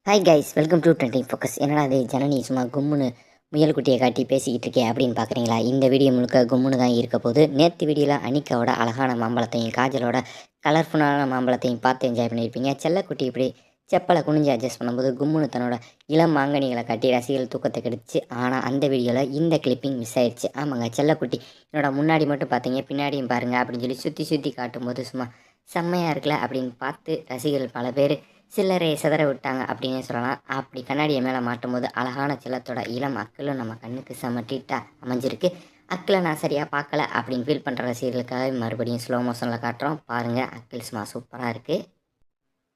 Hi guys, welcome to trending focus. என்னடா அது ஜனனி சும்மா கும்முன்னு முயல் குட்டியை காட்டி பேசிக்கிட்டு இருக்கேன் அப்படின்னு பார்க்குறீங்களா? இந்த வீடியோ முழுக்க கும்முன்னு தான் இருக்க போது. நேற்று வீடியோவில் அனிக்காவோட அழகான மாம்பழத்தையும் காஜலோட கலர்ஃபுல்லான மாம்பழத்தையும் பார்த்து என்ஜாய் பண்ணியிருப்பீங்க. செல்லக்குட்டி இப்படி செப்பலை குனிஞ்சு அட்ஜஸ்ட் பண்ணும்போது கும்முன்னு தன்னோட இளம் மாங்கனிகளை காட்டி ரசிகர்கள் தூக்கத்தை கெடுத்துச்சு. ஆனால் அந்த வீடியோவில் இந்த கிளிப்பிங் மிஸ் ஆயிடுச்சு. ஆமாங்க, செல்லக்குட்டி என்னோட முன்னாடி மட்டும் பார்த்தீங்க, பின்னாடியும் பாருங்கள் அப்படின்னு சொல்லி சுற்றி சுற்றி காட்டும்போது சும்மா செம்மையாக இருக்குல்ல அப்படின்னு பார்த்து ரசிகர்கள் பல பேர் சில்லறையை சிதற விட்டாங்க அப்படின்னே சொல்லலாம். அப்படி கண்ணாடியை மேலே மாட்டும்போது அழகான செல்லத்தோட இளம் அக்கிலும் நம்ம கண்ணுக்கு செம்ம ட்ரீட்டாக அமைஞ்சிருக்கு. அக்கிலை நான் சரியாக பார்க்கல அப்படின்னு ஃபீல் பண்ணுற ரசிகர்களுக்காக மறுபடியும் ஸ்லோ மோஷனில் காட்டுறோம். பாருங்கள், அக்கில் சும்மா சூப்பராக இருக்குது.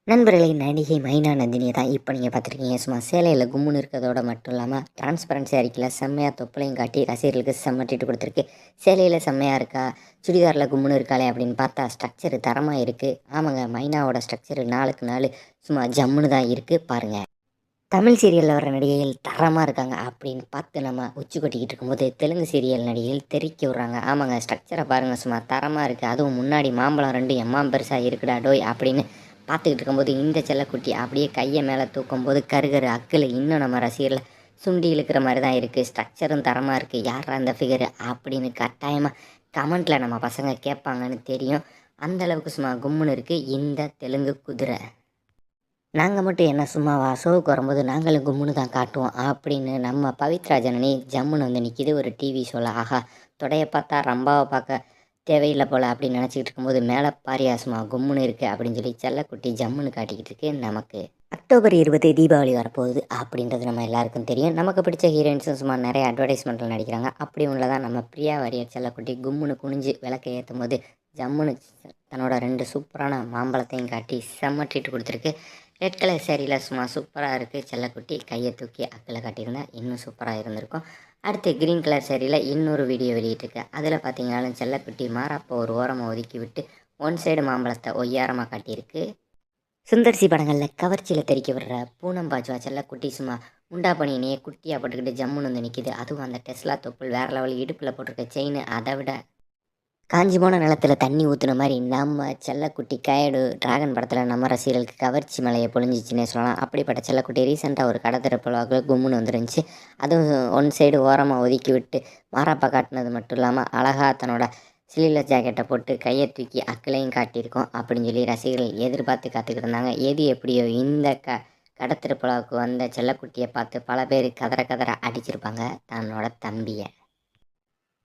நண்பர்களே, நடிகை மைனா நந்தினியை தான் இப்போ நீங்கள் பார்த்துருக்கீங்க. சும்மா சேலையில் கும்முன்னு இருக்கிறதோட மட்டும் இல்லாமல் டிரான்ஸ்பரன்சி அறிக்கையில் செம்மையாக தொப்பலையும் காட்டி ரசிகர்களுக்கு செம்ம ட்ரீட் கொடுத்துருக்கு. சேலையில் செம்மையாக இருக்கா, சுடிதாரில் கும்முன்னு இருக்காளே அப்படின்னு பார்த்தா ஸ்ட்ரக்சரு தரமாக இருக்குது. ஆமாங்க, மைனாவோட ஸ்ட்ரக்சரு நாளுக்கு நாள் சும்மா ஜம்முன்னு தான் இருக்குது. பாருங்கள், தமிழ் சீரியலில் வர நடிகைகள் தரமாக இருக்காங்க அப்படின்னு பார்த்து நம்ம உச்சி கொட்டிக்கிட்டு இருக்கும்போது தெலுங்கு சீரியல் நடிகைகள் தெறிக்க விட்றாங்க. ஆமாங்க, ஸ்ட்ரக்சரை பாருங்கள், சும்மா தரமாக இருக்குது. அதுவும் முன்னாடி மாம்பழம் 2 எம்மாம் பெருசாக இருக்குடா டோய் அப்படின்னு பார்த்துக்கிட்டு இருக்கும்போது இந்த செல்லக்குட்டி அப்படியே கையை மேலே தூக்கும்போது கருகரு அக்கில் இன்னும் நம்ம ரசிகரில் சுண்டி இழுக்கிற மாதிரி தான் இருக்குது. ஸ்ட்ரக்சரும் தரமாக இருக்குது. யாரா அந்த ஃபிகரு அப்படின்னு கட்டாயமாக கமெண்ட்டில் நம்ம பசங்க கேட்பாங்கன்னு தெரியும். அந்தளவுக்கு சும்மா கும்முன்னு இருக்குது இந்த தெலுங்கு குதிரை. நாங்கள் மட்டும் என்ன சும்மாவா, ஷோவுக்கு வரும்போது நாங்களும் கும்முன்னு தான் காட்டுவோம் அப்படின்னு நம்ம பவித்ரா ஜனனி ஜம்முன்னு வந்து நிற்கிது ஒரு டிவி ஷோவில். ஆஹா, தொடையை பார்த்தா ரம்பாவை பார்க்க தேவையில்லை போல் அப்படின்னு நினச்சிக்கிட்டு இருக்கும்போது மேலே பாரியா சும்மா கும்முன்னு இருக்குது அப்படின்னு சொல்லி செல்லக்குட்டி ஜம்முன்னு காட்டிக்கிட்டு இருக்கு. நமக்கு அக்டோபர் 20 தீபாவளி வரப்போகுது அப்படின்றது நம்ம எல்லாருக்கும் தெரியும். நமக்கு பிடிச்ச ஹீரோயின்ஸும் சும்மா நிறைய அட்வர்டைஸ்மெண்ட்டில் நடிக்கிறாங்க. அப்படி உள்ளதான் நம்ம பிரியா வாரியர் செல்லக்குட்டி கும்முன்னு குனிஞ்சு விளக்கை ஏற்றும் போது ஜம்முன்னு தன்னோட 2 சூப்பரான மாம்பழத்தையும் காட்டி செம்ம ட்ரீட் கொடுத்துருக்கு. ரெட் கலர் சேரீயில் சும்மா சூப்பராக இருக்குது. செல்லக்குட்டி கையை தூக்கி அக்கில் காட்டியிருந்தா இன்னும் சூப்பராக இருந்திருக்கும். அடுத்து க்ரீன் கலர் சேரீயில் இன்னொரு வீடியோ வெளியிட்டிருக்கு. அதில் பார்த்தீங்கன்னாலும் செல்லக்குட்டி மாறாப்போ ஒரு ஓரமாக ஒதுக்கி விட்டு ஒன் சைடு மாம்பழத்தை ஒய்யாரமாக காட்டியிருக்கு. சுந்தர்சி படங்களில் கவர்ச்சியில் தெறிக்க விடுற பூனம் பாஜுவா செல்லக்குட்டி சும்மா முண்டா பனியனையே குட்டியாக போட்டுக்கிட்டு ஜம்முன்னு வந்து நிற்கிது. அதுவும் அந்த டெஸ்லா தொப்புள் வேறு லெவல், இடுப்பில் போட்டிருக்க செயின் அதை விட காஞ்சி போன நிலத்தில் தண்ணி ஊற்றுன மாதிரி நம்ம செல்லக்குட்டி கயடு டிராகன் படத்தில் நம்ம ரசிகர்களுக்கு கவர்ச்சி மலையை பொழிஞ்சிச்சுன்னே சொல்லலாம். அப்படிப்பட்ட செல்லக்குட்டி ரீசெண்டாக ஒரு கடை திறப்புலாக கும்முன்னு வந்துருந்துச்சு. அதுவும் ஒன் சைடு ஓரமாக ஒதுக்கி விட்டு மாறாப்பா காட்டினது மட்டும் இல்லாமல் அழகாக தன்னோட ஸ்லீவ்லெஸ் ஜாக்கெட்டை போட்டு கையை தூக்கி அக்கிலையும் காட்டியிருக்கோம் அப்படின்னு சொல்லி ரசிகர்கள் எதிர்பார்த்து காத்துக்கிட்டு இருந்தாங்க. எது எப்படியோ இந்த கடை திறப்புலாவுக்கு வந்த செல்லக்குட்டியை பார்த்து பல பேர் கதற கதற அடிச்சிருப்பாங்க தன்னோட தம்பியை.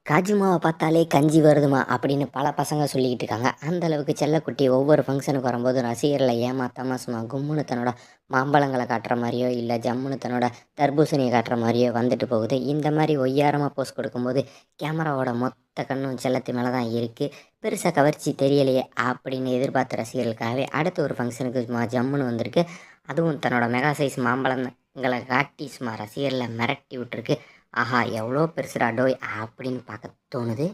காஜுமாவை பார்த்தாலே கஞ்சி வருதுமா அப்படின்னு பல பசங்க சொல்லிக்கிட்டு இருக்காங்க. அந்தளவுக்கு செல்லக்குட்டி ஒவ்வொரு ஃபங்க்ஷனுக்கு வரும்போது ரசிகர்களை ஏமாத்தாமல் சும்மா கும்முன்னு தன்னோட மாம்பழங்களை காட்டுற மாதிரியோ இல்லை ஜம்முன்னு தன்னோட தர்பூசணியை காட்டுற மாதிரியோ வந்துட்டு போகுது. இந்த மாதிரி ஒய்யாரமாக போஸ்ட் கொடுக்கும்போது கேமராவோட மொத்த கண்ணும் செல்லத்து மேலே தான் இருக்குது. பெருசாக கவர்ச்சி தெரியலையே அப்படின்னு எதிர்பார்த்த ரசிகர்களுக்காகவே அடுத்த ஒரு ஃபங்க்ஷனுக்கு சும்மா ஜம்முன்னு வந்திருக்கு. அதுவும் தன்னோட மெகா சைஸ் மாம்பழங்களை காட்டி சும்மா ரசிகரில் மிரட்டி விட்டுருக்கு. ஆஹா, எவ்வளோ பெருசுடா டோய் அப்படின்னு பார்க்க தோணுது.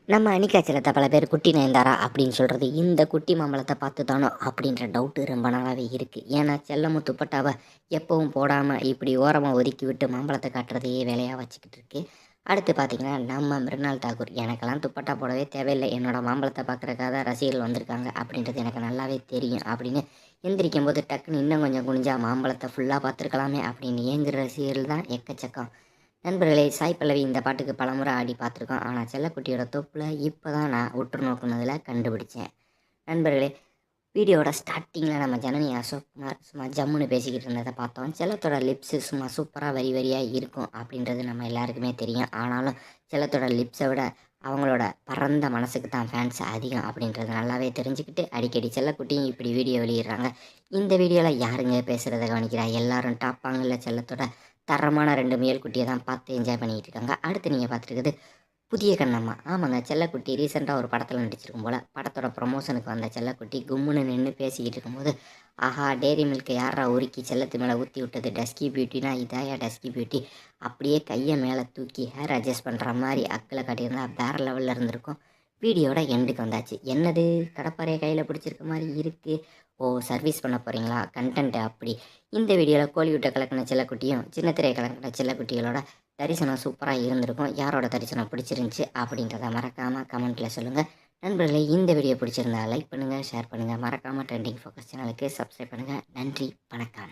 நம்ம அனிக்காய்ச்சலத்தை பல பேர் குட்டி நயன்தாரா அப்படின்னு சொல்கிறது இந்த குட்டி மாம்பழத்தை பார்த்து தானோ அப்படின்ற டவுட்டு ரொம்ப நாளாகவே இருக்குது. ஏன்னா செல்லமும் துப்பட்டாவை எப்பவும் போடாமல் இப்படி ஓரமாக ஒதுக்கி விட்டு மாம்பழத்தை காட்டுறதையே வேலையாக வச்சுக்கிட்டு இருக்கு. அடுத்து பார்த்திங்கன்னா நம்ம மிருனால் தாக்கூர், எனக்கெல்லாம் துப்பட்டா போடவே தேவையில்லை, என்னோடய மாம்பழத்தை பார்க்குறக்காக தான் ரசிகர்கள் வந்திருக்காங்க அப்படின்றது எனக்கு நல்லாவே தெரியும் அப்படின்னு எந்திரிக்கும் போது டக்குன்னு இன்னும் கொஞ்சம் குனிஞ்சா மாம்பழத்தை ஃபுல்லாக பார்த்துருக்கலாமே அப்படின்னு ஏங்குற ரசிகர்கள் தான் எக்கச்சக்கம். நண்பர்களே, சாய் பல்லவி இந்த பாட்டுக்கு பலமுறை ஆடி பார்த்துருக்கோம். ஆனால் செல்லக்குட்டியோட தொப்பில் இப்போ தான் நான் உற்று நோக்குனதில் கண்டுபிடிச்சேன். நண்பர்களே, வீடியோட ஸ்டார்டிங்கில் நம்ம ஜனனி அசோக்குமார் சும்மா ஜம்முன்னு பேசிக்கிட்டு இருந்ததை பார்த்தோம். செல்லத்தோட லிப்ஸு சும்மா சூப்பராக வரி வரியாக இருக்கும் அப்படின்றது நம்ம எல்லாருக்குமே தெரியும். ஆனாலும் செல்லத்தோட லிப்ஸை விட அவங்களோட பரந்த மனசுக்கு தான் ஃபேன்ஸ் அதிகம் அப்படின்றது நல்லாவே தெரிஞ்சுக்கிட்டு அடிக்கடி செல்லக்குட்டியும் இப்படி வீடியோ வெளியிடுறாங்க. இந்த வீடியோவில் யாருங்க பேசுகிறத கவனிக்கிறா? எல்லாரும் டாப்பாங்கல்ல செல்லத்தோட தரமான 2 முயல் குட்டியை தான் பார்த்து என்ஜாய் பண்ணிக்கிட்டு இருக்காங்க. அடுத்து நீங்கள் பார்த்துருக்குது புதிய கண்ணம்மா. ஆமாங்க, செல்லக்குட்டி ரீசெண்டாக ஒரு படத்தில் நடிச்சிருக்கும் போல். படத்தோட ப்ரொமோஷனுக்கு வந்த செல்லக்குட்டி கும்முன்னு நின்று பேசிக்கிட்டு இருக்கும்போது ஆஹா, டேரி மில்கை யாரா உருக்கி செல்லத்து மேலே ஊற்றி விட்டது, டஸ்கி பியூட்டினா இதாயா டஸ்கி பியூட்டி அப்படியே கையை மேலே தூக்கி ஹேர் அட்ஜஸ்ட் பண்ணுற மாதிரி அக்கில் காட்டியிருந்தா வேறு லெவலில் இருந்திருக்கும். வீடியோட எண்டுக்கு வந்தாச்சு. என்னது கடப்பாறையை கையில் பிடிச்சிருக்க மாதிரி இருக்குது, ஓ சர்வீஸ் பண்ண போகிறீங்களா, கண்டென்ட் அப்படி. இந்த வீடியோவில் கோலிவுட்டை கலக்கின செல்லக்குட்டியும் சின்ன திரையை கலக்கின செல்லக்குட்டிகளோட தரிசனம் சூப்பராக இருந்திருக்கும். யாரோட தரிசனம் பிடிச்சிருந்துச்சி அப்படின்றத மறக்காமல் கமெண்ட்டில் சொல்லுங்கள். நண்பர்களே, இந்த வீடியோ பிடிச்சிருந்தா லைக் பண்ணுங்கள், ஷேர் பண்ணுங்கள், மறக்காமல் ட்ரெண்டிங் ஃபோக்கஸ் சேனலுக்கு சப்ஸ்கிரைப் பண்ணுங்கள். நன்றி, வணக்கம்.